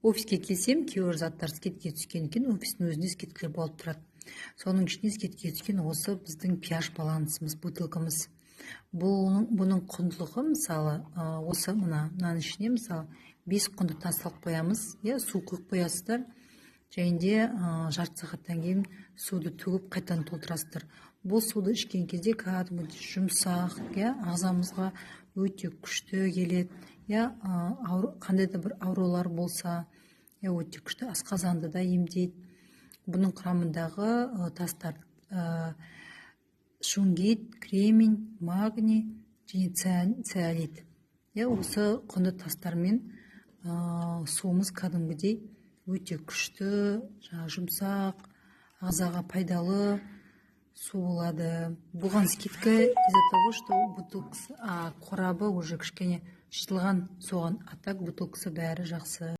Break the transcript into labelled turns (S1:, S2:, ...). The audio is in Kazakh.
S1: Офиске келсем, кейбір заттар скидкаға түскен екен, офистің өзінде скидка болып тұрады. Соның ішінде скидкаға түскен осы біздің pH балансымыз, бутылкамыз. Бұның құндылығы мысалы, осы мынаның ішіне мысалы 5 құнды тас салып қоямыз, су құйып қоясыздар. Және де жарты сағаттан кейін суды төгіп қайтадан толтырасыздар. Бұл суды ішкен кезде кәдімгідей жұмсақ, ағзамызға өте күшті келеді. Қандай да бір аурулар болса, өте күшті асқазанды да емдейді. Бұның құрамындағы тастар шунгит, кремень, магний және цианид. Осы құнды тастармен суымыз кәдімгідей өте күшті, жұмсақ, ағзаға пайдалы су болады. Бұған скидка из-за того, что бутылкасы қорабы уже кішкене жыртылған, соған атак бутылкасы бәрі жақсы.